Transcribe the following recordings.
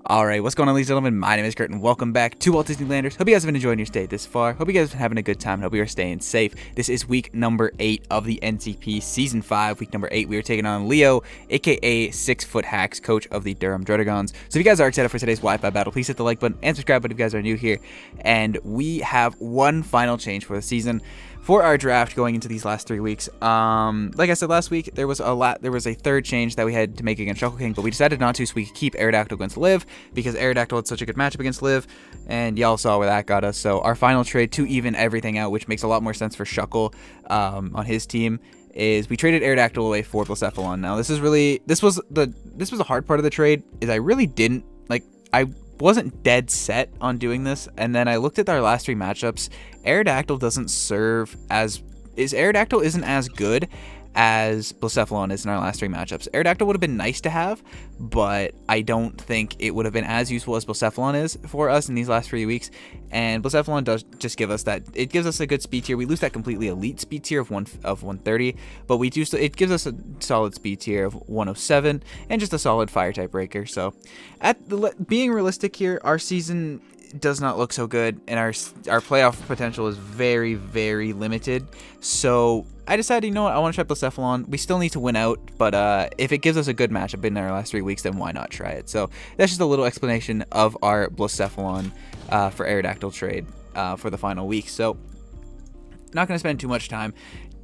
Alright, what's going on, ladies and gentlemen? My name is Kurt, and welcome back to Walt Disney Landers. Hope you guys have been enjoying your stay this far. Hope you guys have been having a good time. Hope you are staying safe. This is week number 8 of the NCP Season 5. Week number 8, we are taking on Leo, aka 6 Foot Hacks, coach of the Durham Druddigons. So if you guys are excited for today's Wi-Fi battle, please hit the like button and subscribe button if you guys are new here. And we have one final change for the season. For our draft going into these last 3 weeks, like I said last week, there was a third change that we had to make against Shuckle King, but we decided not to, so we could keep Aerodactyl against Liv, because Aerodactyl had such a good matchup against Liv, and y'all saw where that got us. So our final trade to even everything out, which makes a lot more sense for Shuckle on his team, is we traded Aerodactyl away for Blacephalon. Now this was the hard part of the trade, is I really didn't I wasn't dead set on doing this, and then I looked at our last 3 matchups. Aerodactyl isn't as good as Blacephalon is in our last 3 matchups. Aerodactyl would have been nice to have, but I don't think it would have been as useful as Blacephalon is for us in these last 3 weeks. And Blacephalon does just give us that. It gives us a good speed tier. We lose that completely elite speed tier of 130, but we do. It gives us a solid speed tier of 107 and just a solid fire type breaker. So, being realistic here, our season does not look so good, and our playoff potential is very, very limited. So I decided, you know what, I want to try Blacephalon. We still need to win out, but if it gives us a good matchup in our last 3 weeks, then why not try it? So that's just a little explanation of our Blacephalon for Aerodactyl trade for the final week. So not going to spend too much time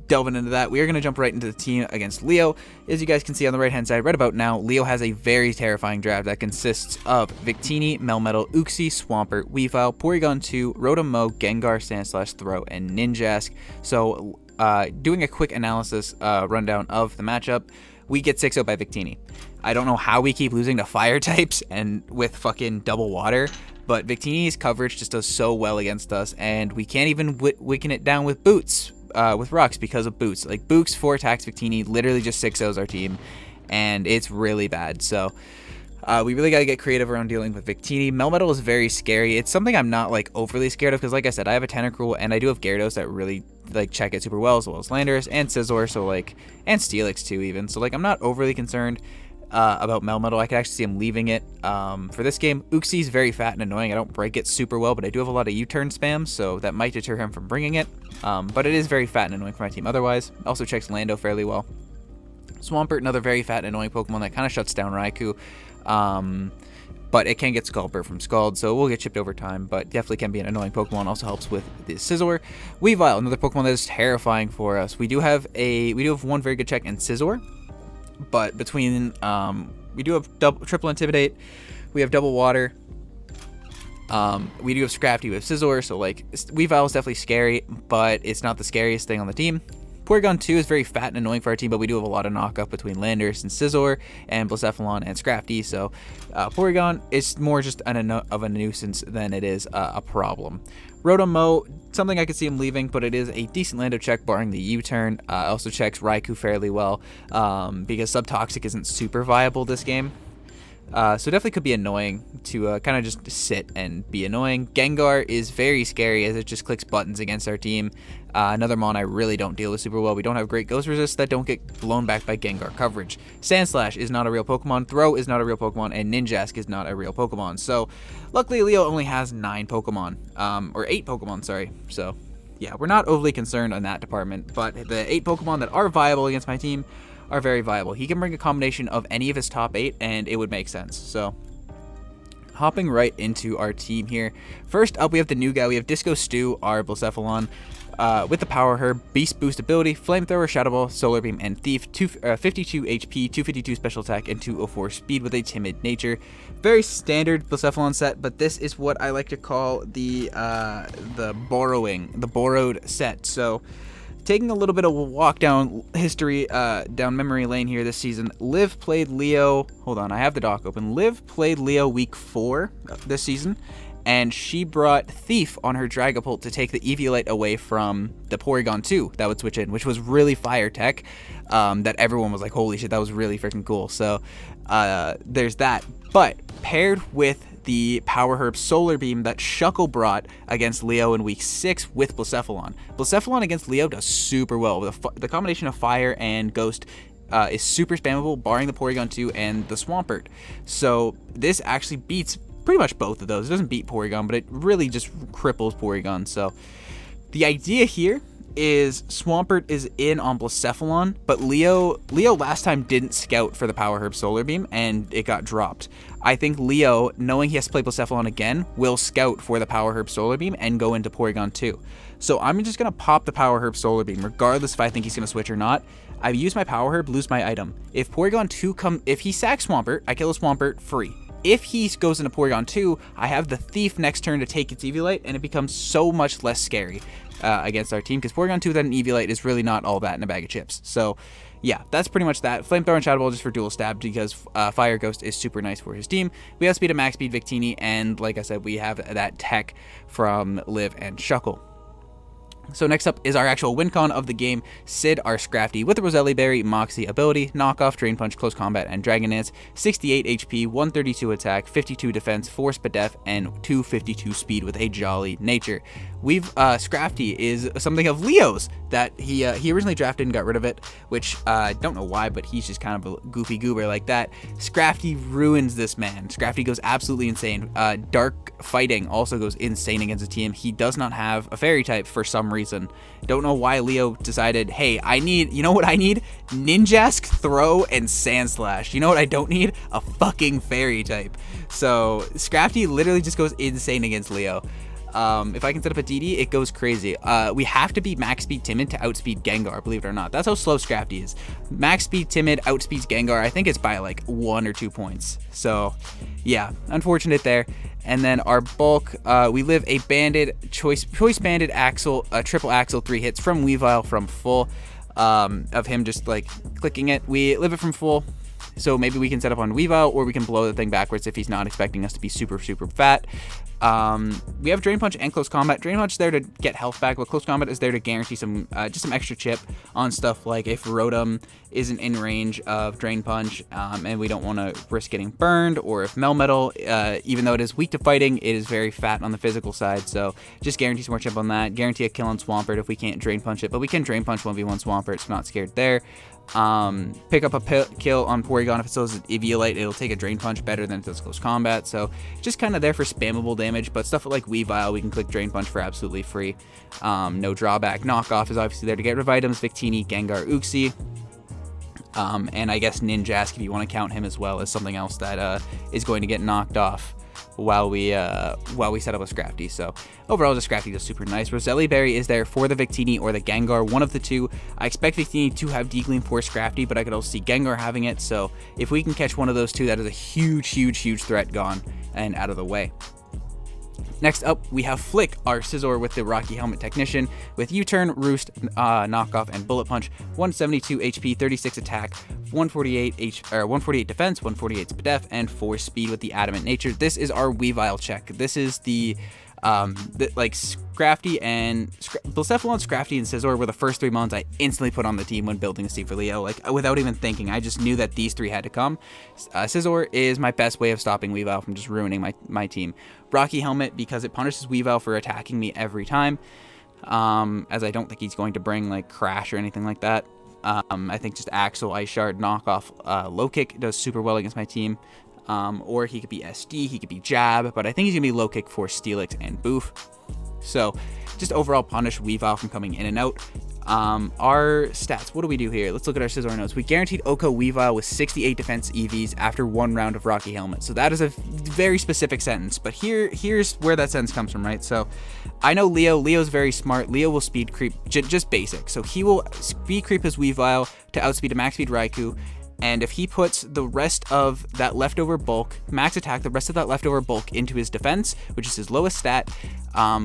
delving into that. We are going to jump right into the team against Leo. As you guys can see on the right hand side right about now, Leo has a very terrifying draft that consists of Victini, Melmetal, Uxie, Swampert, Weavile, Porygon 2, Rotom-Mow, Gengar, Sandslash, Throh, and Ninjask. So doing a quick analysis rundown of the matchup, we get 6-0 by Victini. I don't know how we keep losing to fire types and with fucking double water, but Victini's coverage just does so well against us, and we can't even weaken it down with boots. With rocks because of boots. Like Books 4 attacks Victini, literally just 6-0s our team, and it's really bad. So we really got to get creative around dealing with Victini. Melmetal is very scary. It's something I'm not overly scared of, because like I said, I have a Tentacruel and I do have Gyarados that really check it super well, as well as Landorus and Scizor, so and Steelix too even. So I'm not overly concerned about Melmetal. I could actually see him leaving it for this game. Uxie is very fat and annoying. I don't break it super well, but I do have a lot of U-turn spam, so that might deter him from bringing it. But it is very fat and annoying for my team otherwise. Also checks Lando fairly well. Swampert, another very fat and annoying Pokemon that kind of shuts down Raikou. But it can get Scald Burst from Scald, so we'll get chipped over time, but definitely can be an annoying Pokemon. Also helps with the Scizor. Weavile, another Pokemon that is terrifying for us. We do have one very good check in Scizor, but between we do have triple Intimidate, we have double water, we do have Scrafty, we have Scizor, so Weavile is definitely scary, but it's not the scariest thing on the team. Porygon 2 is very fat and annoying for our team, but we do have a lot of knockup between Landorus and Scizor and Blacephalon and Scrafty, so Porygon is more just of a nuisance than it is a problem. Rotom-Mow, something I could see him leaving, but it is a decent Lando check barring the U-turn. Also checks Raikou fairly well, because Subtoxic isn't super viable this game. So definitely could be annoying to kind of just sit and be annoying. Gengar is very scary as it just clicks buttons against our team. Another Mon I really don't deal with super well. We don't have great Ghost Resist that don't get blown back by Gengar coverage. Sandslash is not a real Pokemon. Throh is not a real Pokemon. And Ninjask is not a real Pokemon. So luckily Leo only has 9 Pokemon. Or 8 Pokemon, sorry. So yeah, we're not overly concerned on that department. But the 8 Pokemon that are viable against my team are very viable. He can bring a combination of any of his top 8 and it would make sense. So hopping right into our team here. First up, we have the new guy. We have Disco Stew, our Blacephalon, with the Power Herb, Beast Boost ability, Flamethrower, Shadow Ball, Solar Beam, and Thief. 52 HP, 252 special attack, and 204 speed with a timid nature. Very standard Blacephalon set, but this is what I like to call the borrowed set. So taking a little bit of a walk down history, down memory lane here this season, Liv played Leo, hold on, I have the doc open. Liv played Leo week 4 this season, and she brought Thief on her Dragapult to take the Eviolite away from the Porygon 2 that would switch in, which was really fire tech, that everyone was like, holy shit, that was really freaking cool. So there's that. But paired with the Power Herb Solar Beam that Shuckle brought against Leo in week 6 with Blacephalon. Blacephalon against Leo does super well. The combination of Fire and Ghost is super spammable, barring the Porygon 2 and the Swampert. So this actually beats pretty much both of those. It doesn't beat Porygon, but it really just cripples Porygon. So the idea here is Swampert is in on Blacephalon, but Leo last time didn't scout for the Power Herb Solar Beam, and it got dropped. I think Leo, knowing he has to play Blacephalon again, will scout for the Power Herb Solar Beam and go into Porygon 2. So I'm just going to pop the Power Herb Solar Beam, regardless if I think he's going to switch or not. I use my Power Herb, lose my item. If Porygon 2 if he sacks Swampert, I kill a Swampert free. If he goes into Porygon 2, I have the Thief next turn to take its Eviolite, and it becomes so much less scary against our team, because Porygon 2 without an Eviolite is really not all that in a bag of chips. So yeah, that's pretty much that. Flamethrower and Shadow Ball just for dual stab, because Fire Ghost is super nice for his team. We have speed of max speed Victini, and like I said, we have that tech from Liv and Shuckle. So next up is our actual win con of the game, Sid, our Scrafty, with the Roselli Berry, Moxie ability, Knockoff, Drain Punch, Close Combat, and Dragon Dance, 68 HP, 132 attack, 52 defense, 4 Spadef, and 252 speed with a Jolly Nature. Scrafty is something of Leo's that he originally drafted and got rid of it, which I don't know why, but he's just kind of a goofy goober like that. Scrafty ruins this man. Scrafty goes absolutely insane. Dark Fighting also goes insane against the team. He does not have a fairy type for some reason. Don't know why Leo decided, hey, you know what I need? Ninjask, Throw, and Sandslash. You know what I don't need? A fucking fairy type. So Scrafty literally just goes insane against Leo. If I can set up a DD, it goes crazy. We have to be max speed timid to outspeed Gengar, believe it or not. That's how slow Scrafty is. Max speed timid outspeeds Gengar. I think it's by like 1 or 2 points. So yeah, unfortunate there. And then our bulk, we live a banded choice banded axle, triple axle, 3 hits from Weavile from full, of him just like clicking it. We live it from full. So maybe we can set up on Weavile, or we can blow the thing backwards if he's not expecting us to be super, super fat. We have Drain Punch and Close Combat. Drain Punch is there to get health back, but Close Combat is there to guarantee some just some extra chip on stuff like if Rotom isn't in range of Drain Punch, and we don't want to risk getting burned, or if Melmetal, even though it is weak to fighting, it is very fat on the physical side, so just guarantee some more chip on that. Guarantee a kill on Swampert if we can't Drain Punch it, but we can Drain Punch 1v1 Swampert, so not scared there. Pick up a kill on Porygon. If it still has an Eviolite, it'll take a Drain Punch better than it does Close Combat, so just kind of there for spammable damage. But stuff like Weavile, we can click Drain Punch for absolutely free. No drawback. Knockoff is obviously there to get rid of items. Victini, Gengar, Uxie. And I guess Ninjask, if you want to count him as well, as something else that is going to get knocked off while we set up a Scrafty. So overall, the Scrafty is super nice. Roselli Berry is there for the Victini or the Gengar, one of the two. I expect Victini to have D-Gleam for Scrafty, but I could also see Gengar having it. So if we can catch one of those two, that is a huge, huge, huge threat gone and out of the way. Next up, we have Flick, our Scizor with the Rocky Helmet Technician, with U-Turn, Roost, Knockoff, and Bullet Punch, 172 HP, 36 attack, 148 defense, 148 Spadef, and 4 speed with the Adamant Nature. This is our Weavile check. This is like Scrafty and Blacephalon, Scrafty, and Scizor were the first 3 mons I instantly put on the team when building a Steve for Leo, like without even thinking. I just knew that these 3 had to come. Scizor is my best way of stopping Weavile from just ruining my team. Rocky Helmet, because it punishes Weavile for attacking me every time, as I don't think he's going to bring like Crash or anything like that. I think just Axel, Ice Shard, Knockoff, Low Kick does super well against my team. Or he could be SD, he could be Jab, but I think he's going to be Low Kick for Steelix and Boof. So just overall punish Weavile from coming in and out. Our stats, what do we do here? Let's look at our Scizor notes. We guaranteed Oko Weavile with 68 defense EVs after 1 round of Rocky Helmet. So that is a very specific sentence, but here's where that sentence comes from, right? So I know Leo's very smart. Leo will speed creep, just basic. So he will speed creep his Weavile to outspeed a max speed Raikou. And if he puts the rest of that leftover bulk, max attack, the rest of that leftover bulk into his defense, which is his lowest stat,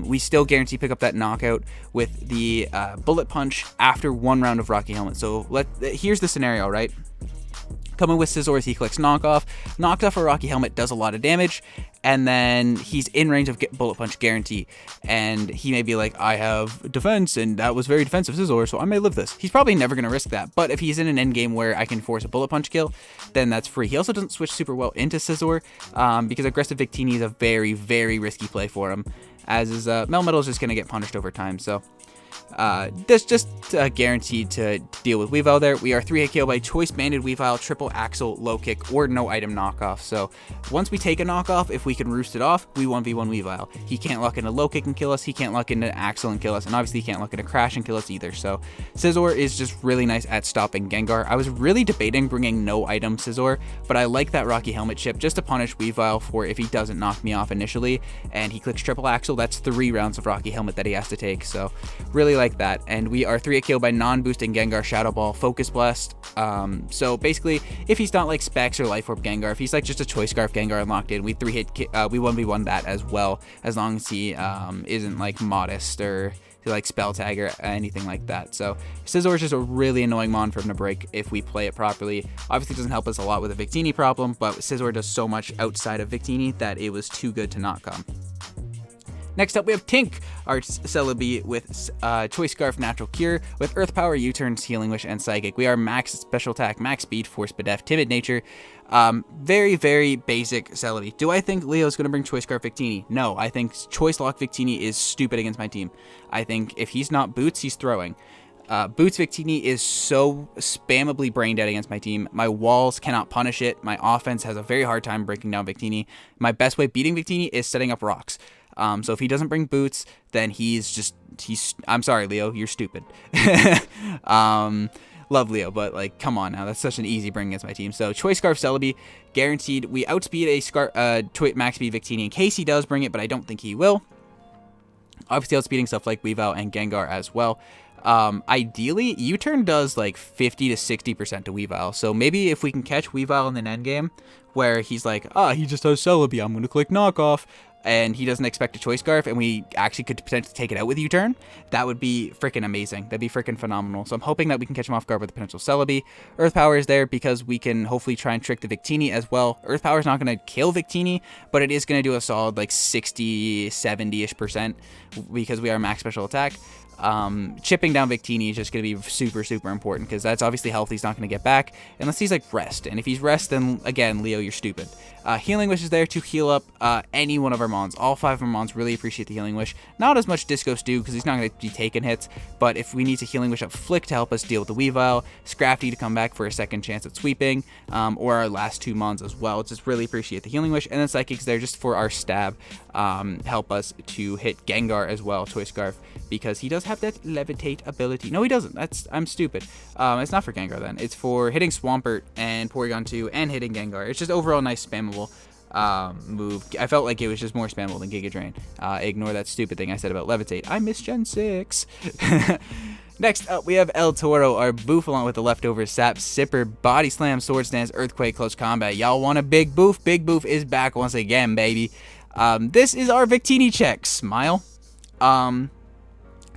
we still guarantee pick up that knockout with the Bullet Punch after 1 round of Rocky Helmet. So here's the scenario, right? Coming with Scizor, he clicks Knockoff. Knockoff or Rocky Helmet does a lot of damage, and then he's in range of Bullet Punch guarantee. And he may be like, I have defense, and that was very defensive Scizor, so I may live this. He's probably never going to risk that, but if he's in an end game where I can force a Bullet Punch kill, then that's free. He also doesn't switch super well into Scizor, because aggressive Victini is a very, very risky play for him, as is Melmetal is just going to get punished over time. So That's just guaranteed to deal with Weavile there. We are 3-hit KO by Choice Banded Weavile, Triple Axle, Low Kick, or no item knockoff. So once we take a knockoff, if we can roost it off, we 1v1 Weavile. He can't lock into Low Kick and kill us, he can't lock into Axle and kill us, and obviously he can't lock into Crash and kill us either. So Scizor is just really nice at stopping Gengar. I was really debating bringing no item Scizor, but I like that Rocky Helmet chip just to punish Weavile for if he doesn't knock me off initially, and he clicks Triple Axle, that's 3 rounds of Rocky Helmet that he has to take. So really like that. And we are 3-hit KO by non-boosting Gengar, Shadow Ball, Focus Blast. So basically, if he's not like Specs or Life Orb Gengar, if he's like just a Choice Scarf Gengar unlocked in, we 1v1 that as well, as long as he isn't like Modest or like Spell Tag or anything like that. So Scizor is just a really annoying mon for him to break if we play it properly. Obviously, it doesn't help us a lot with a Victini problem, but Scizor does so much outside of Victini that it was too good to not come. Next up, we have Tink, our Celebi with Choice Scarf, Natural Cure, with Earth Power, U-Turns, Healing Wish, and Psychic. We are max Special Attack, max Speed, Force Spadef, Timid Nature. Very, very basic Celebi. Do I think Leo's going to bring Choice Scarf Victini? No, I think Choice Lock Victini is stupid against my team. I think if he's not Boots, he's throwing. Boots Victini is so spammably brain dead against my team. My walls cannot punish it. My offense has a very hard time breaking down Victini. My best way beating Victini is setting up rocks. So if he doesn't bring Boots, then I'm sorry, Leo, you're stupid. Love Leo, but like, come on now, that's such an easy bring against my team. So Choice Scarf Celebi, guaranteed. We outspeed a max speed Victini in case he does bring it, but I don't think he will. Obviously outspeeding stuff like Weavile and Gengar as well. Ideally, U-Turn does like 50 to 60% to Weavile. So maybe if we can catch Weavile in an endgame where he's like, he just has Celebi, I'm going to click knockoff, and he doesn't expect a Choice Scarf, and we actually could potentially take it out with U-Turn, that would be freaking amazing. That'd be freaking phenomenal. So I'm hoping that we can catch him off guard with the potential Celebi. Earth Power is there because we can hopefully try and trick the Victini as well. Earth Power is not going to kill Victini, but it is going to do a solid like 60, 70-ish% because we are max special attack. Chipping down Victini is just going to be super, super important because that's obviously health he's not going to get back unless he's like rest. And if he's rest, then again, Leo, you're stupid. Healing Wish is there to heal up any one of our mons. All 5 of our mons really appreciate the Healing Wish. Not as much Disco Stew because he's not going to be taking hits, but if we need to Healing Wish up Flick to help us deal with the Weavile, Scrafty to come back for a second chance at sweeping, or our last 2 mons as well, just really appreciate the Healing Wish. And then Psychic's there just for our stab, help us to hit Gengar as well, Choice Scarf, because he does have that Levitate ability. No, he doesn't. I'm stupid. It's not for Gengar then. It's for hitting Swampert and Porygon 2 and hitting Gengar. It's just overall nice spammable move. I felt like it was just more spammable than Giga Drain. Ignore that stupid thing I said about Levitate. I miss Gen 6. Next up, we have El Toro, our Bouffalant with the leftover Sap Sipper, Body Slam, Sword Stance, Earthquake, Close Combat. Y'all want a Big Boof? Big Boof is back once again, baby. This is our Victini check. Smile.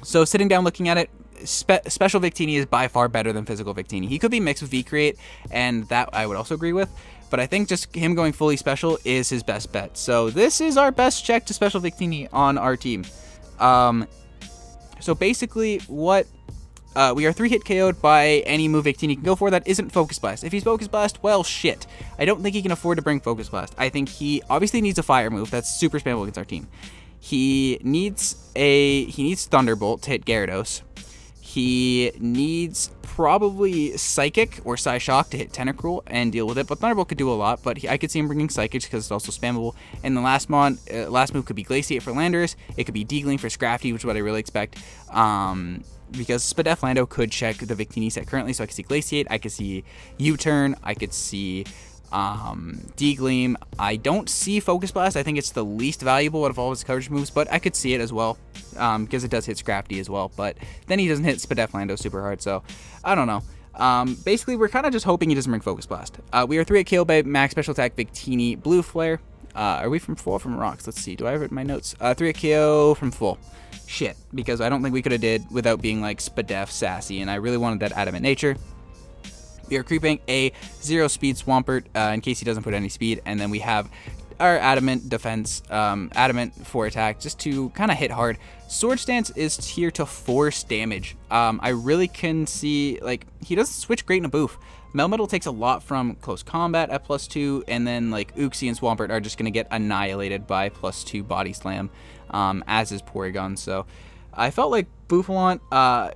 So sitting down looking at it, Special Victini is by far better than Physical Victini. He could be mixed with V-Create, and that I would also agree with, but I think just him going fully Special is his best bet. So this is our best check to Special Victini on our team. So basically what... we are 3-hit KO'd by any move Victini can go for that isn't Focus Blast. If he's Focus Blast, well, shit. I don't think he can afford to bring Focus Blast. I think he obviously needs a Fire move that's super spammable against our team. He needs Thunderbolt to hit Gyarados. He needs probably Psychic or Psyshock to hit Tentacruel and deal with it, but Thunderbolt could do a lot, but I could see him bringing Psychic because it's also spammable. And the last move could be Glaciate for Landorus. It could be Deagling for Scrafty, which is what I really expect. Because Spadef Lando could check the Victini set currently, so I could see Glaciate, I could see U-Turn, I could see D-Gleam. I don't see Focus Blast. I think it's the least valuable out of all his coverage moves, but I could see it as well because it does hit Scrafty as well, but then he doesn't hit Spadef Lando super hard, so I don't know. Basically, we're kind of just hoping he doesn't bring Focus Blast. We are 3-hit KO by Max Special Attack Victini Blue Flare. Are we from full or from rocks? Let's see. Do I have it in my notes? 3-hit KO from full. Shit, because I don't think we could have did without being like Spadef sassy, and I really wanted that Adamant Nature. We are creeping a 0 speed Swampert in case he doesn't put any speed, and then we have our Adamant defense, Adamant for attack, just to kind of hit hard. Sword Stance is here to force damage. I really can see, like, he doesn't switch great in a boof. Melmetal takes a lot from Close Combat at +2, and then like Uxie and Swampert are just going to get annihilated by +2 Body Slam, as is Porygon. So I felt like Bouffalant,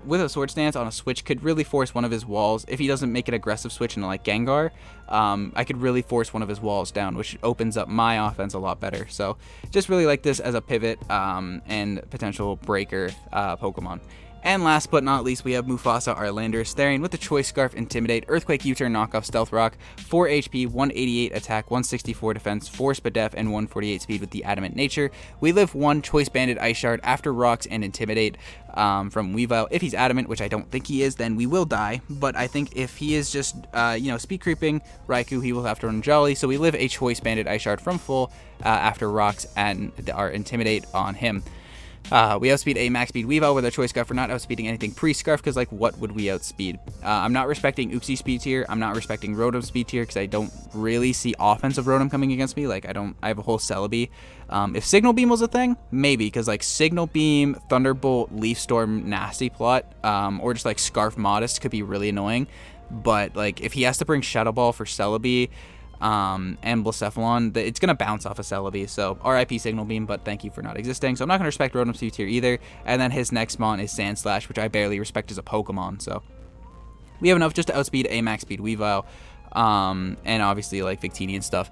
with a Sword Stance on a switch, could really force one of his walls. If he doesn't make an aggressive switch into like Gengar, I could really force one of his walls down, which opens up my offense a lot better. So just really like this as a pivot and potential breaker Pokemon. And last but not least, we have Mufasa, our Landorus Therian with the Choice Scarf, Intimidate, Earthquake, U-Turn, Knockoff, Stealth Rock, 4 HP, 188 attack, 164 defense, 4 Spadef, and 148 speed with the Adamant Nature. We live 1 Choice Banded Ice Shard after Rocks and Intimidate from Weavile. If he's Adamant, which I don't think he is, then we will die. But I think if he is just, speed creeping Raikou, he will have to run Jolly. So we live a Choice Banded Ice Shard from full after Rocks and our Intimidate on him. We outspeed a max speed Weavile with our Choice Scarf. We're not outspeeding anything pre-Scarf because, like, what would we outspeed? I'm not respecting Uxie speed tier. I'm not respecting Rotom speed tier because I don't really see offensive Rotom coming against me. Like, I have a whole Celebi. If Signal Beam was a thing, maybe, because, like, Signal Beam, Thunderbolt, Leaf Storm, Nasty Plot, or just, like, Scarf Modest could be really annoying. But, like, if he has to bring Shadow Ball for Celebi, and Blacephalon, it's going to bounce off of Celebi, so RIP Signal Beam, but thank you for not existing. So I'm not going to respect Rotom speed tier either, and then his next mon is Sand Slash, which I barely respect as a Pokemon, so we have enough just to outspeed a max speed Weavile, and obviously like Victini and stuff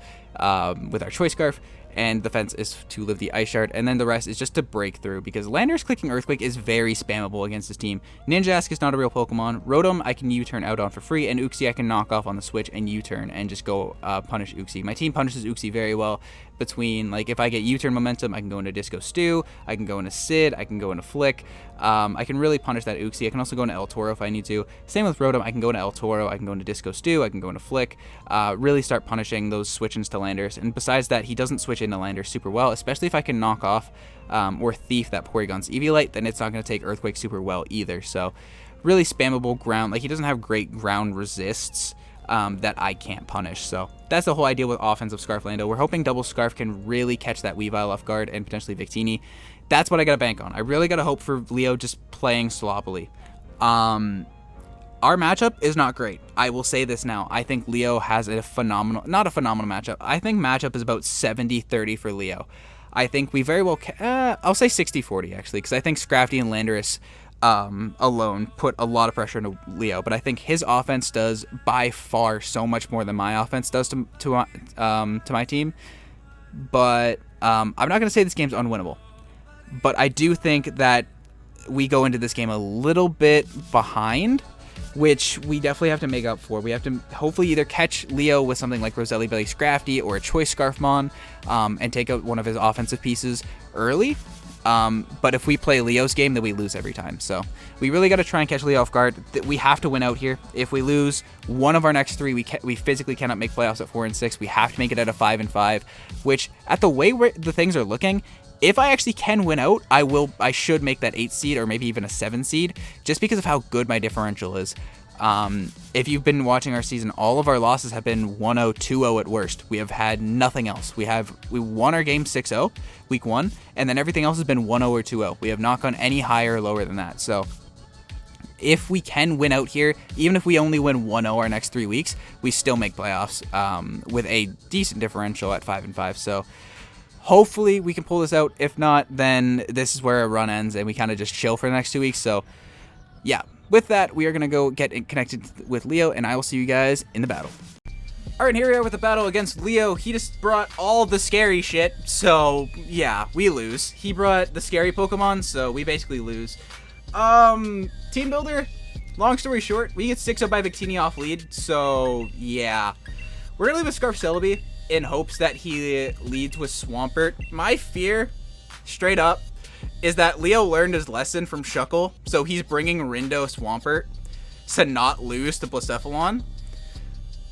with our Choice Scarf. And the fence is to live the Ice Shard, and then the rest is just to break through, because Landorus clicking Earthquake is very spammable against this team. Ninjask is not a real Pokemon. Rotom I can U-turn out on for free, and Uxie I can knock off on the switch and U-turn and just go punish Uxie. My team punishes Uxie very well between, like, if I get U-turn momentum, I can go into Disco Stew, I can go into Sid, I can go into Flick. I can really punish that Uxie. I can also go into El Toro if I need to. Same with Rotom, I can go into El Toro, I can go into Disco Stew, I can go into Flick. Really start punishing those switch-ins to Landorus, and besides that, he doesn't switch into Landorus super well, especially if I can knock off or thief that Porygon's Eviolite, then it's not going to take Earthquake super well either. So really spammable ground, like he doesn't have great ground resists that I can't punish. So that's the whole idea with offensive Scarf Lando. We're hoping Double Scarf can really catch that Weavile off guard and potentially Victini. That's what I gotta bank on. I really gotta hope for Leo just playing sloppily. Our matchup is not great. I will say this now. I think Leo has a phenomenal, not a phenomenal matchup. I think matchup is about 70-30 for Leo. I think we very well, I'll say 60-40 actually, because I think Scrafty and Landorus alone put a lot of pressure into Leo, but I think his offense does by far so much more than my offense does to my team. But I'm not going to say this game's unwinnable, but I do think that we go into this game a little bit behind, which we definitely have to make up for. We have to hopefully either catch Leo with something like Roselli Belly Scrafty or a Choice Scarfmon and take out one of his offensive pieces early. But if we play Leo's game, then we lose every time. So we really got to try and catch Leo off guard. We have to win out here. If we lose one of our next three, we physically cannot make playoffs at 4 and 6. We have to make it at a 5 and 5, which at the way the things are looking, if I actually can win out, I should make that 8 seed or maybe even a 7 seed just because of how good my differential is. If you've been watching our season, all of our losses have been 1-0, 2-0 at worst. We have had nothing else. We won our game 6-0 week 1, and then everything else has been 1-0 or 2-0. We have not gone any higher or lower than that. So if we can win out here, even if we only win 1-0 our next 3 weeks, we still make playoffs with a decent differential at 5 and 5. So hopefully we can pull this out. If not, then this is where our run ends and we kind of just chill for the next 2 weeks. So yeah. With that, we are going to go get connected with Leo, and I will see you guys in the battle. Alright, here we are with the battle against Leo. He just brought all the scary shit, so yeah, we lose. He brought the scary Pokemon, so we basically lose. Team Builder, long story short, we get 6-0 by Victini off lead, so yeah. We're going to leave a Scarf Celebi in hopes that he leads with Swampert. My fear, straight up, is that Leo learned his lesson from Shuckle, so he's bringing Rindo Swampert to not lose to Blacephalon.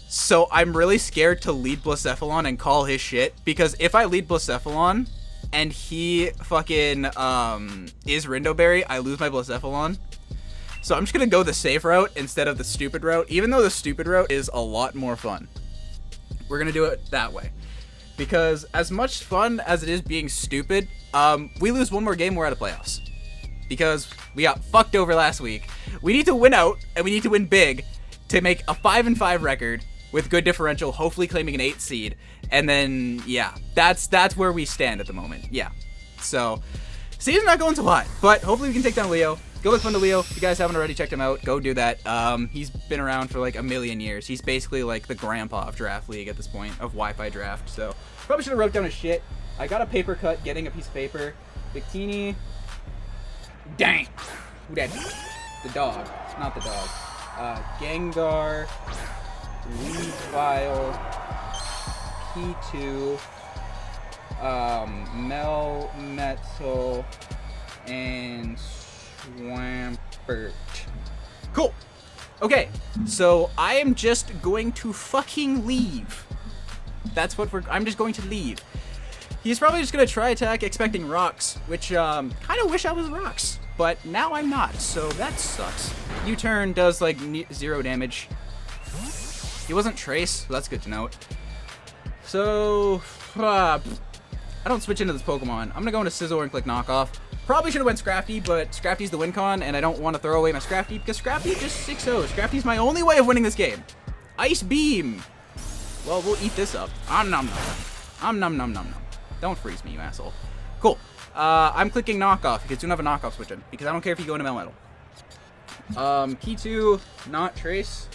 So I'm really scared to lead Blacephalon and call his shit, because if I lead Blacephalon and he fucking is Rindoberry, I lose my Blacephalon. So I'm just gonna go the safe route instead of the stupid route, even though the stupid route is a lot more fun. We're gonna do it that way. Because as much fun as it is being stupid, we lose one more game, we're out of playoffs. Because we got fucked over last week. We need to win out, and we need to win big to make a 5 and 5 record with good differential, hopefully claiming an 8 seed. And then, yeah, that's where we stand at the moment. Yeah. So Season's not going so hot, but hopefully we can take down Leo. Go look fun to Leo. If you guys haven't already checked him out, go do that. He's been around for like a million years. He's basically like the grandpa of Draft League at this point, of Wi-Fi Draft. So probably should have wrote down his shit. I got a paper cut, getting a piece of paper. Victini. Dang. Who that? The dog. Not the dog. Gengar. Weavile. P2. Melmetal. And Swampert. Cool. Okay, so I am just going to fucking leave. That's what I'm just going to leave. He's probably just gonna try attack expecting rocks, which kind of wish I was rocks, but now I'm not, so that sucks. U-turn does like 0 damage. He wasn't Trace, so that's good to note. So I don't switch into this Pokemon. I'm gonna go into Scizor and click knockoff. Probably should have went Scrafty, but Scrafty's the win con, and I don't want to throw away my Scrafty because Scrafty just 6-0. Scrafty's my only way of winning this game. Ice Beam. Well, we'll eat this up. Nom nom nom nom nom. Don't freeze me, you asshole. Cool. I'm clicking knockoff because you don't have a knockoff switch in, because I don't care if you go into Melmetal. P2, not Trace.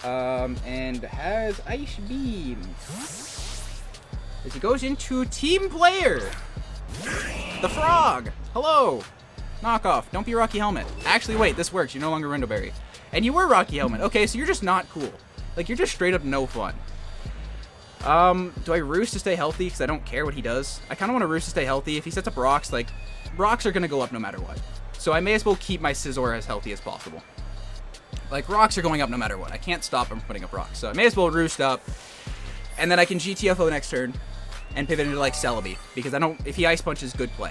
And has Ice Beam. As he goes into Team Player. The Frog. Hello. Knockoff. Don't be Rocky Helmet. Actually, wait, this works. You're no longer Rindoberry. And you were Rocky Helmet. Okay, so you're just not cool. Like, you're just straight up no fun. Do I Roost to stay healthy? Because I don't care what he does. I kind of want to Roost to stay healthy. If he sets up rocks, like, rocks are going to go up no matter what. So I may as well keep my Scizor as healthy as possible. Like, rocks are going up no matter what. I can't stop him from putting up rocks. So I may as well Roost up. And then I can GTFO next turn. And pivot into, like, Celebi. Because I don't... If he Ice Punches, good play.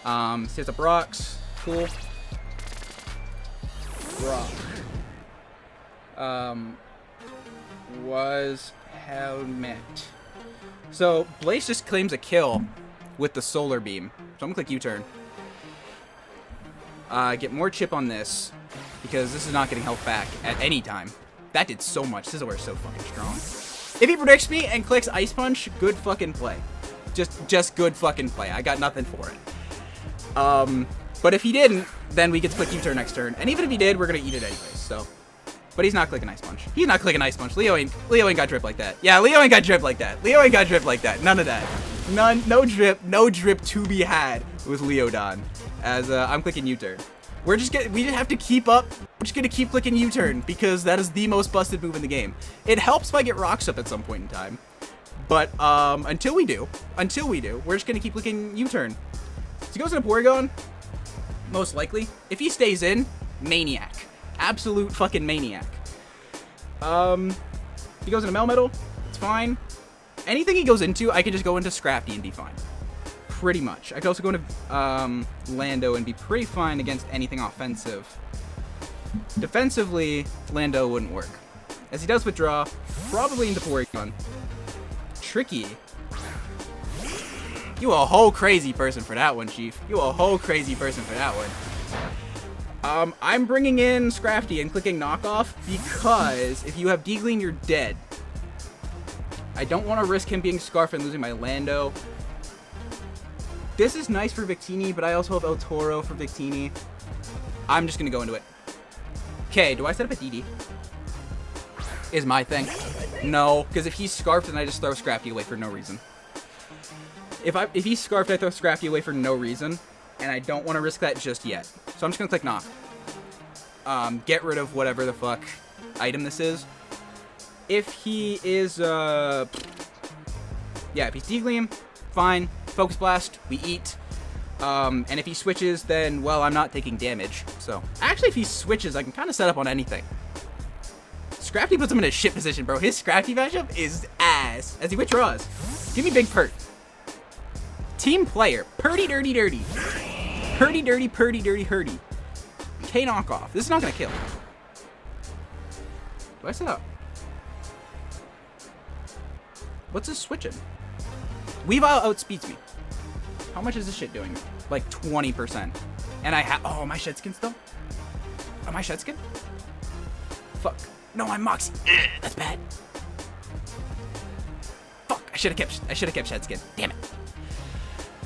Sets up rocks. Cool. Rock. Was Helmet. So, Blaze just claims a kill with the Solar Beam. So I'm gonna click U-turn. Get more chip on this, because this is not getting health back at any time. That did so much. Scizor is so fucking strong. If he predicts me and clicks Ice Punch, good fucking play. Just good fucking play. I got nothing for it. But if he didn't, then we get to click U-turn next turn. And even if he did, we're gonna eat it anyways, so. But he's not clicking Ice Punch. He's not clicking Ice Punch. Leo ain't got drip like that. Yeah, Leo ain't got drip like that. Leo ain't got drip like that. None of that. No drip to be had with Leodon. As I'm clicking U-turn. We just have to keep up. We're just gonna keep clicking U-turn because that is the most busted move in the game. It helps if I get rocks up at some point in time. But until we do, we're just gonna keep clicking U-turn. So he goes into Porygon, most likely. If he stays in, Maniac. Absolute fucking Maniac. He goes into Melmetal, it's fine. Anything he goes into, I can just go into Scrafty and be fine. Pretty much. I could also go into Lando and be pretty fine against anything offensive. Defensively, Lando wouldn't work. As he does withdraw, probably into Porygon. Tricky. You a whole crazy person for that one, Chief. You a whole crazy person for that one. I'm bringing in Scrafty and clicking knockoff because if you have Deagling, you're dead. I don't want to risk him being Scarf and losing my Lando. This is nice for Victini, but I also have El Toro for Victini. I'm just going to go into it. Okay, do I set up a DD? Is my thing. No, because if he's Scarfed, then I just throw Scrafty away for no reason. If he's Scarfed, I throw Scrafty away for no reason. And I don't want to risk that just yet. So I'm just going to click knock. Get rid of whatever the fuck item this is. If he is, yeah, if he's Deagling, fine. Focus Blast, we eat. And if he switches, then, well, I'm not taking damage. So, actually, if he switches, I can kind of set up on anything. Scrafty puts him in a shit position, bro. His Scrafty matchup is ass. As he withdraws. Give me Big Pert. Team Player. Purdy dirty dirty. Purdy dirty purdy dirty hurdy. K knockoff. This is not gonna kill. Do I set up? What's his switching? Weavile outspeeds me. How much is this shit doing? Like 20%. And I have. Oh, am I Shedskin still? Am I Shedskin? Fuck. No, I'm Moxie. That's bad. Fuck. I should have kept Shedskin. Damn it.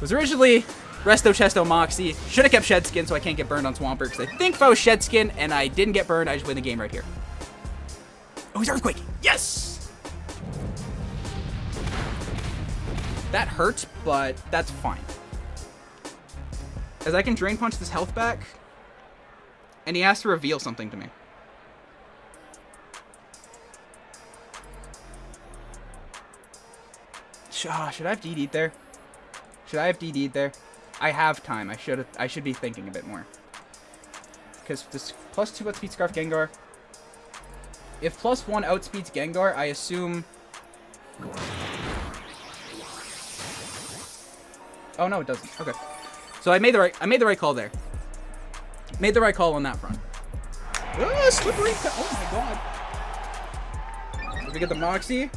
was originally Resto Chesto Moxie. Should have kept Shed Skin so I can't get burned on Swampert, because I think if I was Shed Skin and I didn't get burned, I just win the game right here. Oh, he's Earthquake. Yes! That hurts, but that's fine. As I can Drain Punch this health back, and he has to reveal something to me. Should I have DD'd there? Should I have DD'd there? I have time. I should be thinking a bit more. Because this +2 outspeeds Scarf Gengar. If +1 outspeeds Gengar, I assume... Oh no, it doesn't. Okay. So I made the right call there. Made the right call on that front. Oh, slippery! Oh my god. Did we get the Moxie?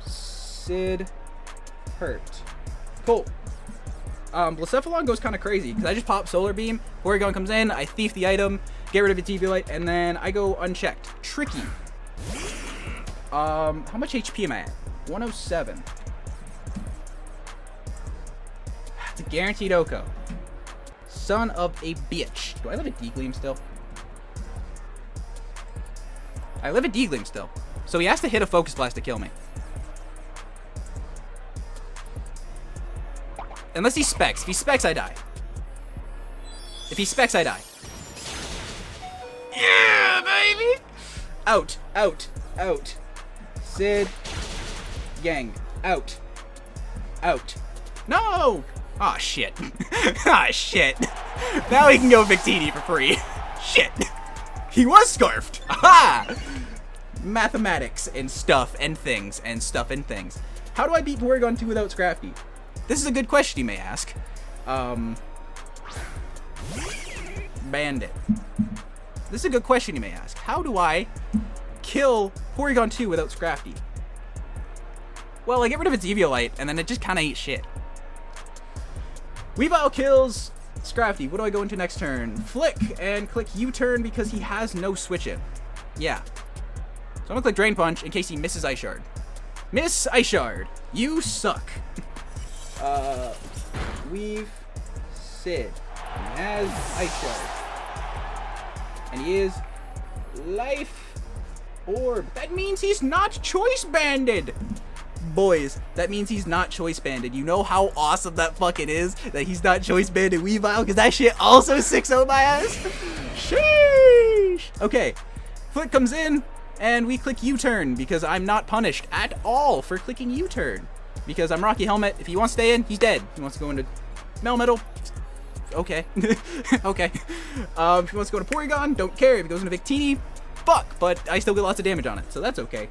Sid hurt. Cool. Blacephalon goes kind of crazy because I just pop Solar Beam. Porygon comes in, I thief the item, get rid of its Eviolite, and then I go unchecked. Tricky. How much HP am I at? 107. It's a guaranteed Oko. Son of a bitch. Do I live at D-Gleam still? I live at D-Gleam still. So he has to hit a Focus Blast to kill me. Unless he specs. If he specs, I die. If he specs, I die. Yeah, baby! Out, out, out. Sid. Gang. Out. Out. No! Aw, oh, shit. Ah, shit. Now he can go Victini for free. Shit. He was Scarfed. Aha! Mathematics and stuff and things and stuff and things. How do I beat Porygon 2 without Scrafty? This is a good question you may ask. Bandit. This is a good question you may ask. How do I kill Porygon 2 without Scrafty? Well, I get rid of its Eviolite, and then it just kind of eats shit. Weavile kills Scrafty. What do I go into next turn? Flick, and click U-turn because he has no switch in. Yeah. So I'm gonna click Drain Punch in case he misses Ice Shard. Miss Ice Shard. You suck. Weave Sid. He has Ice Shard. And he is Life Orb. That means he's not Choice Banded. Boys, that means he's not Choice Banded. You know how awesome that fucking is that he's not Choice Banded Weavile? Because that shit also 6-0 my ass. Sheesh. Okay. Flick comes in, and we click U-turn because I'm not punished at all for clicking U-turn. Because I'm Rocky Helmet. If he wants to stay in, he's dead. If he wants to go into Melmetal, okay. Okay. If he wants to go to Porygon, don't care. If he goes into Victini, fuck. But I still get lots of damage on it, so that's okay.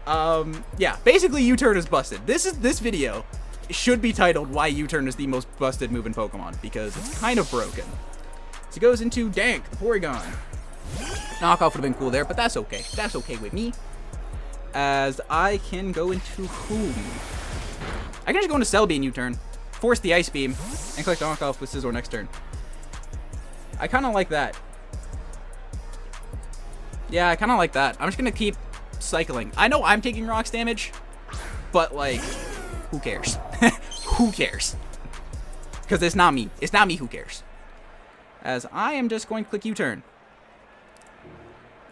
Yeah, basically U-turn is busted. This video should be titled Why U-turn is the most busted move in Pokemon, because it's kind of broken. So he goes into Dank, the Porygon. Knockoff would have been cool there, but that's okay. That's okay with me. As I can go into whom? I can just go into Celebi and U-turn, force the Ice Beam, and click Knockoff with Scizor next turn. I kind of like that. Yeah, I kind of like that. I'm just going to keep cycling. I know I'm taking rocks damage, but like, who cares? Who cares? Because it's not me. It's not me who cares. As I am just going to click U-turn.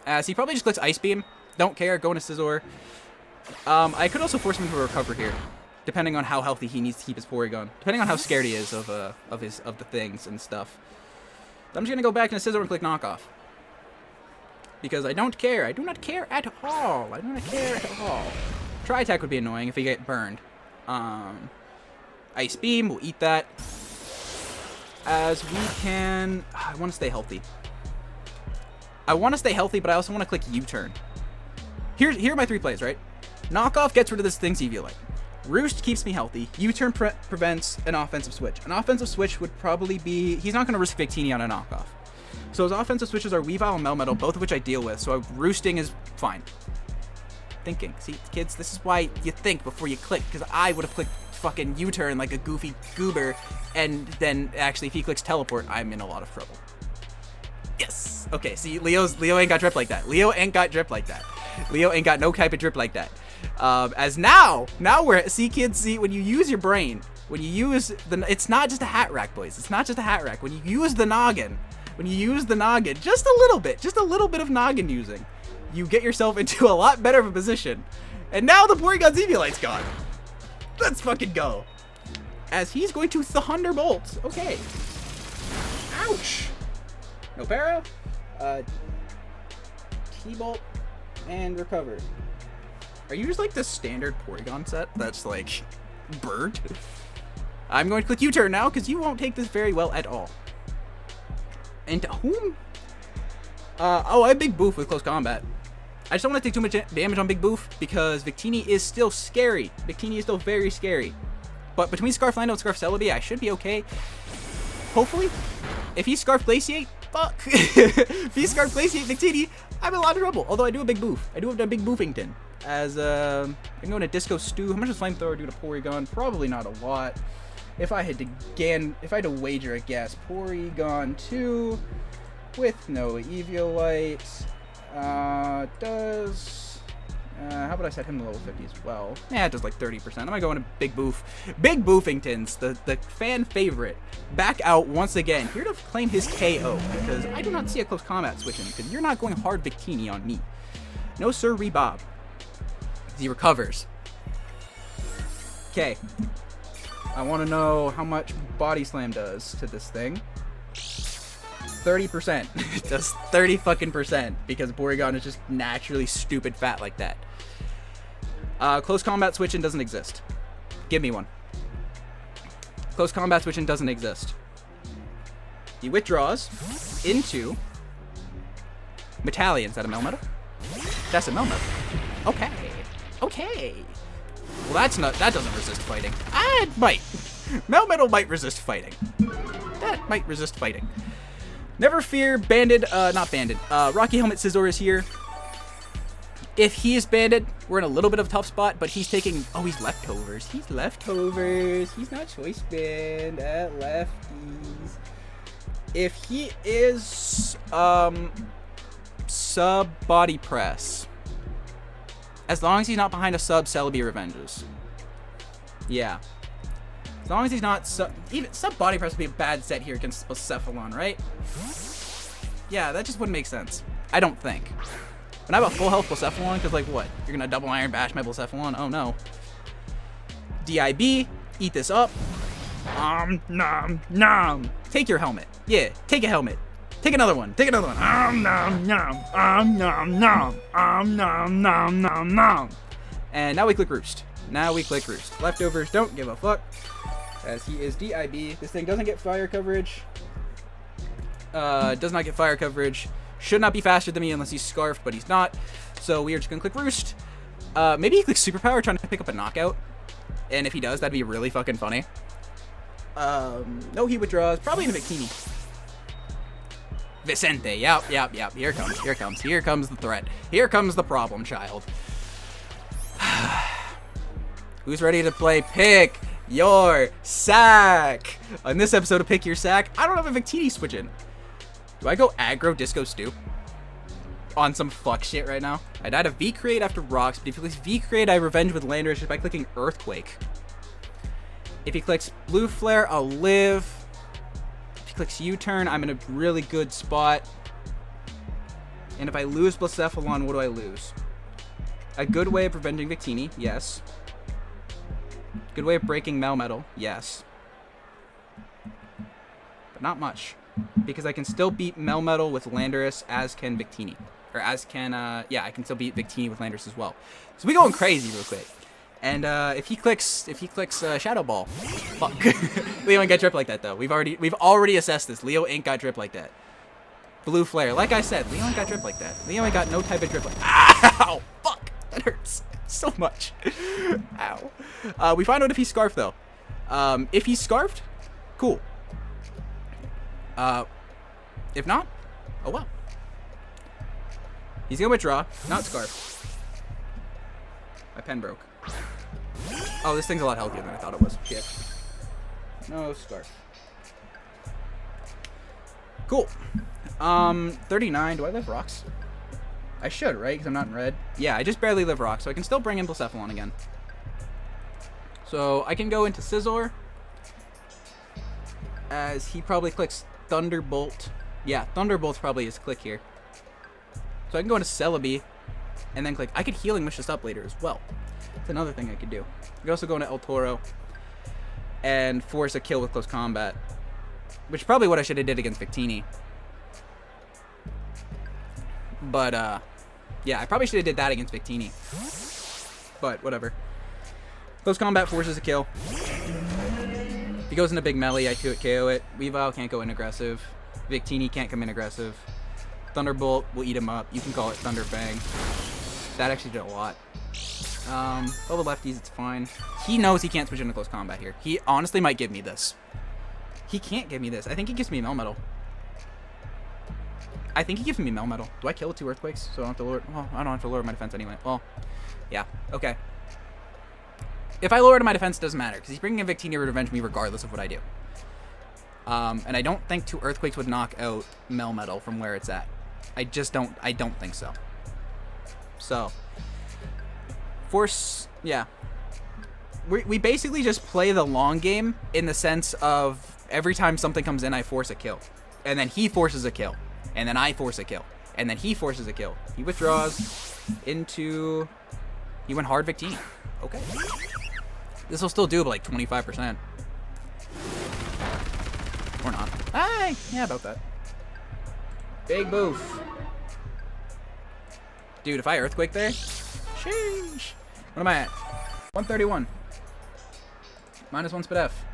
As he probably just clicks Ice Beam. Don't care, going to Scizor. I could also force him to recover here, depending on how healthy he needs to keep his Porygon. Depending on how scared he is of the things and stuff. I'm just gonna go back into Scizor and click Knockoff. Because I don't care. I do not care at all. I do not care at all. Tri-Attack would be annoying if he get burned. Ice Beam, we'll eat that. As we can... I want to stay healthy. I want to stay healthy, but I also want to click U-turn. Here are my 3 plays, right? Knockoff gets rid of this thing's Eviolite. Roost keeps me healthy. U-turn prevents an offensive switch. An offensive switch would probably be... He's not going to risk Victini on a knockoff. So his offensive switches are Weavile and Melmetal, both of which I deal with, so roosting is fine. Thinking. See, kids, this is why you think before you click, because I would have clicked fucking U-turn like a goofy goober, and then actually if he clicks Teleport, I'm in a lot of trouble. Yes! Okay, see, Leo ain't got drip like that. Leo ain't got drip like that. Leo ain't got no type of drip like that. As now we're at, see kids, see, when you use your brain, When you use it's not just a hat rack, boys. It's not just a hat rack. When you use the noggin, just a little bit of noggin using, you get yourself into a lot better of a position. And now the Porygon's Eviolite's gone. Let's fucking go. As he's going to Thunderbolt. Okay. Ouch. No para. T-Bolt and recover. Are you just like the standard Porygon set that's like bird? I'm going to click U-turn now because you won't take this very well at all. And to whom? Oh, I have Big Boof with close combat. I just don't want to take too much damage on Big Boof because Victini is still scary. Victini is still very scary. But between Scarf Lando and Scarf Celebi, I should be okay. Hopefully. If he Scarf Glaciate, fuck. If he Scarf Glaciate Victini, I'm in a lot of trouble. Although I do have Big Boof. I do have a Big Boofington. As, I'm going to Disco Stew. How much does Flamethrower do to Porygon? Probably not a lot. If I had to wager a guess, Porygon 2 with no Eviolite does. How about I set him to level 50 as well? Yeah, it does like 30%. I'm gonna go into Big Boof. Big Boofingtons, the fan favorite, back out once again, here to claim his KO because I do not see a close combat switching because you're not going hard Victini on me. No sir, Bob. He recovers. Okay. I want to know how much Body Slam does to this thing. 30%. It does 30 fucking percent because Porygon is just naturally stupid fat like that. Close combat switching doesn't exist. Give me one. Close combat switching doesn't exist. He withdraws into Metallion. Is that a Melmetal? That's a Melmetal. Okay. Okay. Well, that doesn't resist fighting. It might. Melmetal might resist fighting. That might resist fighting. Never fear, Banded, not Banded. Rocky Helmet Scizor is here. If he is banded, we're in a little bit of a tough spot, but he's taking, oh, he's leftovers. He's leftovers. He's not choice band at lefties. If he is, sub body press, as long as he's not behind a sub Celebi Revenges. Yeah. As long as he's not even sub body press would be a bad set here against Blacephalon, right? Yeah, that just wouldn't make sense. I don't think. But I have a full health Blacephalon, because like what? You're gonna double Iron Bash my Blacephalon? Oh no. DIB, eat this up. Nom, nom. Take your helmet. Yeah, take a helmet. Take another one. Take another one. Nom, nom. Nom, nom. Nom, nom, nom. And now we click Roost. Now we click Roost. Leftovers don't give a fuck. As he is DIB. This thing doesn't get fire coverage. Does not get fire coverage. Should not be faster than me unless he's Scarfed, but he's not. So we are just going to click Roost. Maybe he clicks Superpower trying to pick up a knockout. And if he does, that'd be really fucking funny. No, he withdraws. Probably into Victini. Vicente. Yep. Here comes the threat. Here comes the problem child. Who's ready to play Pick Your Sack? On this episode of Pick Your Sack, I don't have a Victini switch in. Do I go aggro Disco Stew? On some fuck shit right now? I died a V-Create after Rocks, but if he clicks V-Create, I revenge with Landorus just by clicking Earthquake. If he clicks Blue Flare, I'll live. If he clicks U-Turn, I'm in a really good spot. And if I lose Blacephalon, what do I lose? A good way of preventing Victini, yes. Good way of breaking Melmetal, yes. But not much. Because I can still beat Melmetal with Landorus, as can Victini. Or as can, yeah, I can still beat Victini with Landorus as well. So we going crazy real quick. And if he clicks Shadow Ball, fuck. Leo ain't got drip like that though. We've already assessed this. Leo ain't got drip like that. Blue Flare, like I said, Leo ain't got drip like that. Leo ain't got no type of drip like ow, fuck, that hurts so much. Ow. We find out if he's Scarfed though. If he's Scarfed, cool. If not, oh well. He's gonna withdraw, not Scarf. My pen broke. Oh, this thing's a lot healthier than I thought it was. Shit. No Scarf. Cool. 39. Do I live Rocks? I should, right? Because I'm not in red. Yeah, I just barely live Rocks, so I can still bring in Blacephalon again. So I can go into Scizor. as he probably clicks Thunderbolt. Yeah, Thunderbolt's probably his click here. So I can go into Celebi and then click. I could Healing Wish this up later as well. That's another thing I could do. I could also go into El Toro and force a kill with close combat, which is probably what I should have did against Victini. But, yeah, I probably should have did that against Victini. But, whatever. Close combat forces a kill. If he goes into big melee, I 2-hit KO it. Weavile can't go in aggressive. Victini can't come in aggressive. Thunderbolt will eat him up. You can call it Thunderfang. That actually did a lot. All the lefties, it's fine. He knows he can't switch into close combat here. He honestly might give me this. He can't give me this. I think he gives me Melmetal. I think he gives me Melmetal. Do I kill with 2 Earthquakes? So I don't have to lower... Well, I don't have to lower my defense anyway. Well, yeah. Okay. If I lower to my defense, it doesn't matter, because he's bringing in Victini to revenge me regardless of what I do. And I don't think 2 Earthquakes would knock out Melmetal from where it's at. I don't think so. So, force, yeah. We basically just play the long game in the sense of every time something comes in, I force a kill. And then he forces a kill. And then I force a kill. And then he forces a kill. He withdraws into... He went hard Victini. Okay. This will still do like 25%. Or not. Hey! Yeah, about that. Big boof. Dude, if I Earthquake there... Sheesh. What am I at? 131. -1 Spit F.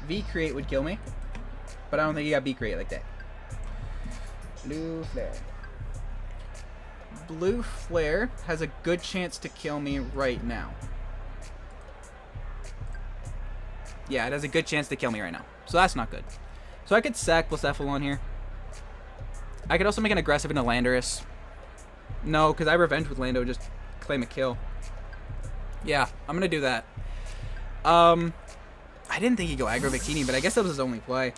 V-Create would kill me. But I don't think he got V-Create like that. Blue Flare. Blue Flare has a good chance to kill me right now. Yeah, it has a good chance to kill me right now. So that's not good. So I could sack Blacephalon here. I could also make an aggressive into Landorus. No, because I Revenge with Lando, just claim a kill. Yeah, I'm going to do that. I didn't think he'd go aggro Victini, but I guess that was his only play.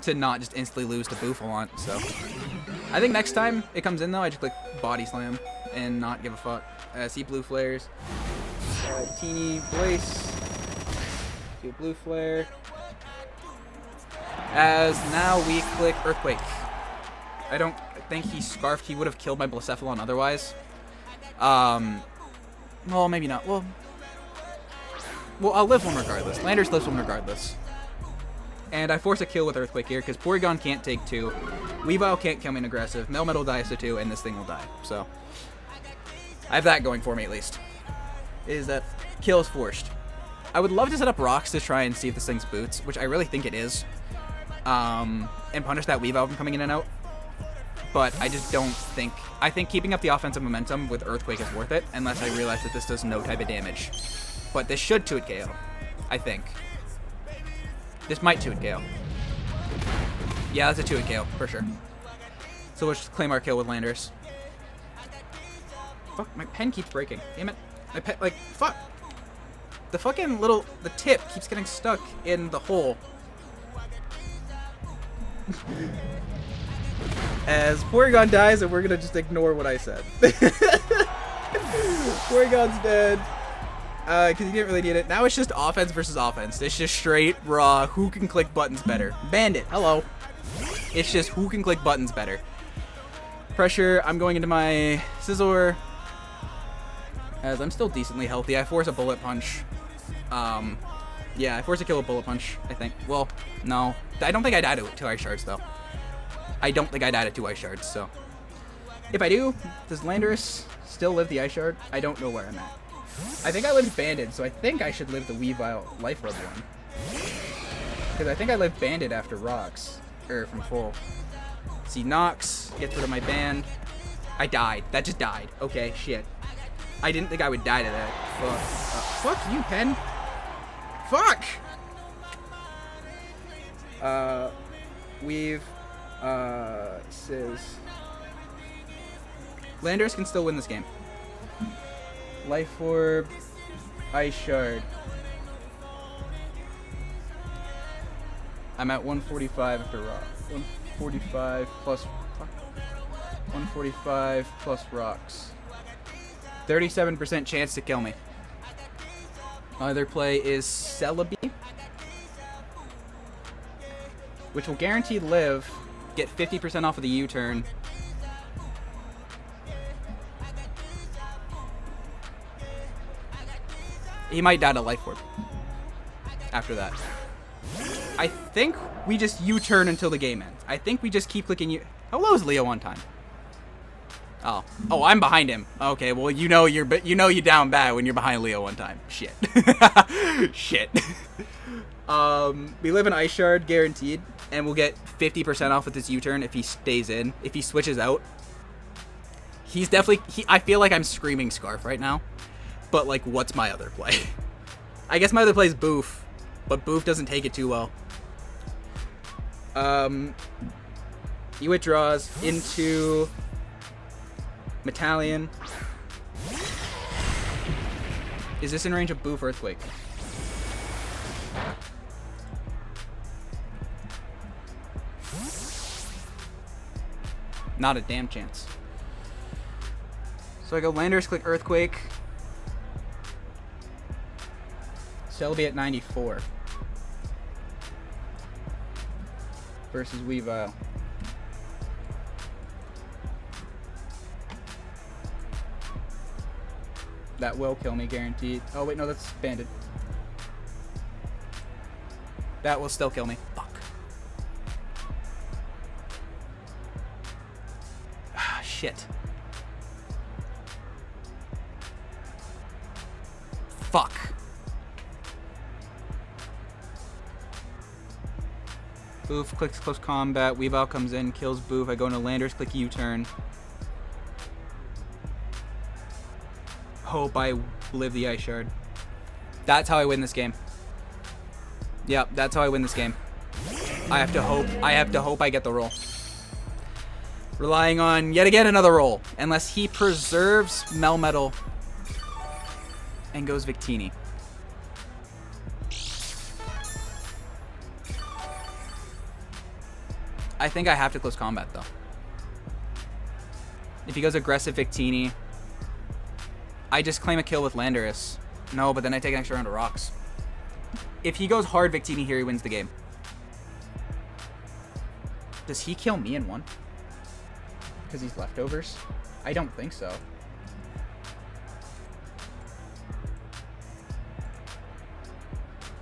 To not just instantly lose to Bouffalant, so. I think next time it comes in, though, I just click Body Slam and not give a fuck. See Blue Flares. Teeny Blaze. Do Blue Flare. As now we click Earthquake. I don't think he Scarfed. He would have killed my Blacephalon otherwise. Well, maybe not. Well, I'll live one regardless. Landers lives one regardless. And I force a kill with Earthquake here, because Porygon can't take 2. Weavile can't come in aggressive. Melmetal dies to 2, and this thing will die. So, I have that going for me, at least. Is that kill is forced. I would love to set up Rocks to try and see if this thing's boots, which I really think it is. And punish that Weavile from coming in and out. But I just don't think... I think keeping up the offensive momentum with Earthquake is worth it, unless I realize that this does no type of damage. But this should 2-hit KO, I think. This might 2-hit KO. Yeah, that's a 2-hit KO, for sure. So let's just claim our kill with Landorus. Fuck, my pen keeps breaking. Damn it. My pen, like, fuck. The fucking little, the tip keeps getting stuck in the hole. As Porygon dies, and we're gonna just ignore what I said. Porygon's dead. Because he didn't really need it. Now it's just offense versus offense. It's just straight, raw, who can click buttons better. Bandit, hello. It's just who can click buttons better. Pressure, I'm going into my Scizor. As I'm still decently healthy. I force a Bullet Punch. Yeah, I force a kill with Bullet Punch, I think. Well, no. I don't think I died at 2 Ice Shards, though. I don't think I died at 2 Ice Shards, so. If I do, does Landorus still live the Ice Shard? I don't know where I'm at. I think I lived Banded, so I think I should live the Weavile Life Rub one. Because I think I lived Banded after Rocks. Or from full. See, Nox gets rid of my band. I died. That just died. Okay, shit. I didn't think I would die to that. Fuck. Fuck you, Pen. Fuck! Says... Landorus can still win this game. Life Orb, Ice Shard. I'm at 145 after Rock. 145 plus... Fuck. 145 plus Rocks. 37% chance to kill me. My other play is Celebi. which will guarantee live, get 50% off of the U-turn. He might die to Life Orb after that. I think we just U-turn until the game ends. I think we just keep clicking U. How low is Leo on time? Oh, I'm behind him. Okay, well you know you're down bad when you're behind Leo one time. Shit. Shit. We live in Ice Shard guaranteed, and we'll get 50% off with this U-turn if he stays in. If he switches out, he's definitely. I feel like I'm screaming Scarf right now, but like, what's my other play? I guess my other play is Boof, but Boof doesn't take it too well. He withdraws into Metallion. Is this in range of Boof Earthquake? Not a damn chance. So I go Landers, click Earthquake. Celebi at 94. Versus Weavile. That will kill me, guaranteed. Oh, wait, no, that's banded. That will still kill me. Fuck. Ah, shit. Fuck. Boof clicks close combat. Weavile comes in, kills Boof. I go into Landers, click U-turn. Hope I live the Ice Shard. That's how I win this game. Yep, that's how I win this game. I have to hope I get the roll. Relying on yet again another roll. Unless he preserves Melmetal and goes Victini. I think I have to close combat though. If he goes aggressive Victini, I just claim a kill with Landorus. No, but then I take an extra round of rocks. If he goes hard Victini here, he wins the game. Does he kill me in one? Because he's leftovers? I don't think so.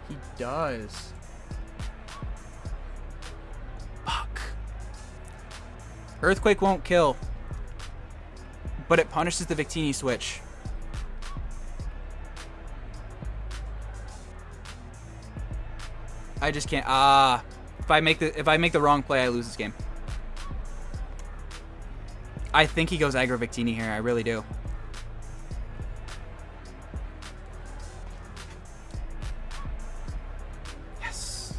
He does. Fuck. Earthquake won't kill. But it punishes the Victini switch. I just can't. If I make the wrong play, I lose this game. I think he goes aggro Victini here. I really do. Yes.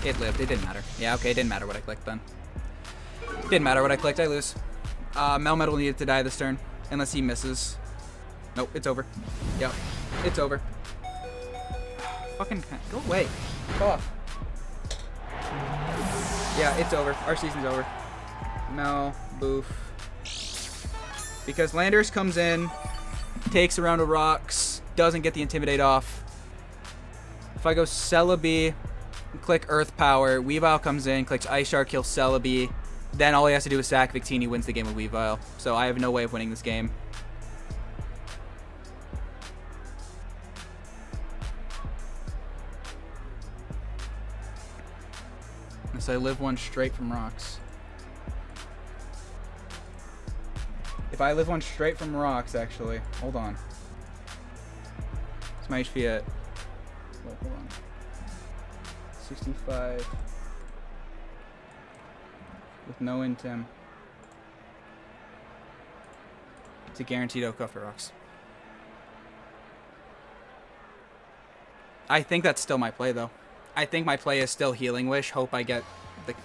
It lived. It didn't matter. Yeah, okay. It didn't matter what I clicked then. Didn't matter what I clicked. I lose. Melmetal needed to die this turn, unless he misses. Nope. It's over. Yep. It's over. Fucking go away. Go off. Yeah, it's over. Our season's over. Mel, Boof. Because Landers comes in, takes a round of rocks, doesn't get the Intimidate off. If I go Celebi, click Earth Power, Weavile comes in, clicks Ice Shard, kills Celebi. Then all he has to do is sack Victini, wins the game with Weavile. So I have no way of winning this game. So I live one straight from rocks. If I live one straight from rocks, actually, hold on. It's my HP at, hold on, 65 with no intim. It's a guaranteed Oak after rocks. I think that's still my play, though. I think my play is still Healing Wish. Hope I get the...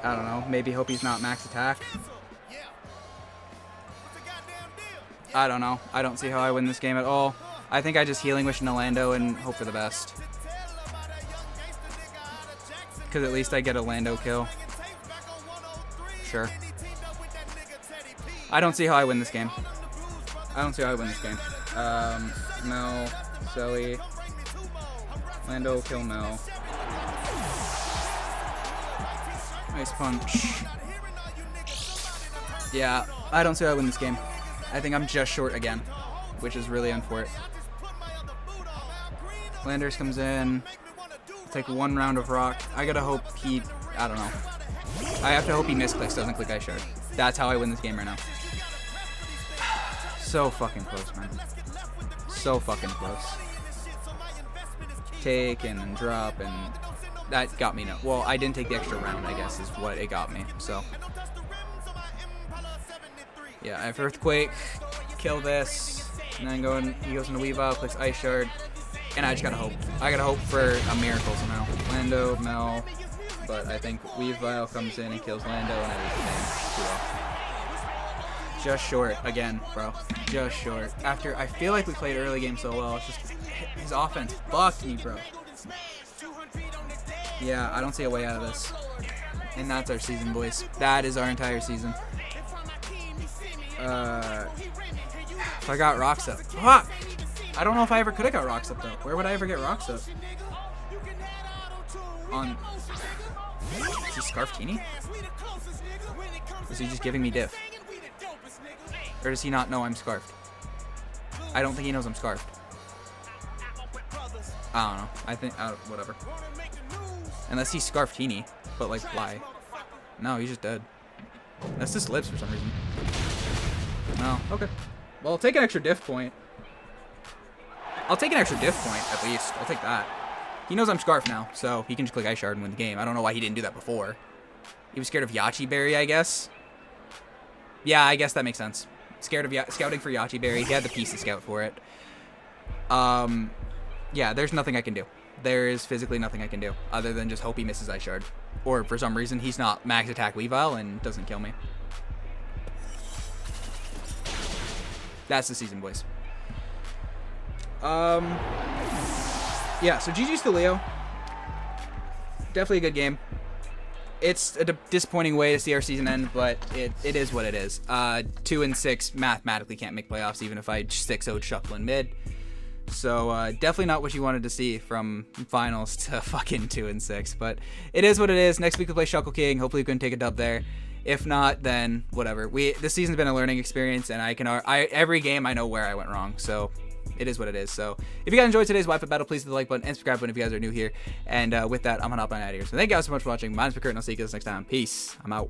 I don't know. Maybe hope he's not max attack. I don't know. I don't see how I win this game at all. I think I just Healing Wish Nalando and hope for the best. Because at least I get a Lando kill. Sure. I don't see how I win this game. I don't see how I win this game. Mel, Zoe... Lando, kill Mel. Nice punch. Yeah, I don't see how I win this game. I think I'm just short again, which is really unfortunate. Landers comes in. Take one round of rock. I gotta hope he, I don't know. I have to hope he misclicks, doesn't click ice shard. That's how I win this game right now. So fucking close, man. So fucking close. Take and drop, and that got me no. Well, I didn't take the extra round, I guess, is what it got me. So yeah, I have Earthquake, kill this, and then he goes into Weavile, clicks ice shard. And I just gotta hope. I gotta hope for a miracle somehow. Lando, Mel, but I think Weavile comes in and kills Lando and everything. Just short again, bro. Just short. After I feel like we played early game so well, it's just his offense fucked me, bro. Yeah, I don't see a way out of this. And that's our season, boys. That is our entire season. If I got rocks up. Fuck! I don't know if I ever could have got rocks up though. Where would I ever get rocks up? On. Is he Scarftini? Is he just giving me diff? Or does he not know I'm scarfed? I don't think he knows I'm scarfed. I don't know. I think. Whatever. Unless he's Scarftini. But like, why? No, he's just dead. That's just lips for some reason. No. Okay. Well, I'll take an extra diff point. I'll take an extra diff point, at least. I'll take that. He knows I'm Scarf now, so he can just click Ice Shard and win the game. I don't know why he didn't do that before. He was scared of Yachi Berry, I guess. Yeah, I guess that makes sense. Scared of scouting for Yachi Berry. He had the piece to scout for it. Yeah, there's nothing I can do. There is physically nothing I can do, other than just hope he misses Ice Shard. Or, for some reason, he's not max attack Weavile and doesn't kill me. That's the season, boys. Yeah, so GG's to Leo. Definitely a good game. It's a disappointing way to see our season end, but it is what it is. 2-6 mathematically can't make playoffs, even if I 6-0'd shuffle in mid. So definitely not what you wanted to see from finals to fucking 2-6, but it is what it is. Next week we play Shuckle King. Hopefully we can take a dub there. If not, then whatever. This season's been a learning experience, and every game I know where I went wrong. So it is what it is. So if you guys enjoyed today's Wi-Fi battle, please hit the like button and subscribe button if you guys are new here. And with that, I'm gonna hop on out of here. So thank you guys so much for watching. My name's McCurt, and I'll see you guys next time. Peace. I'm out.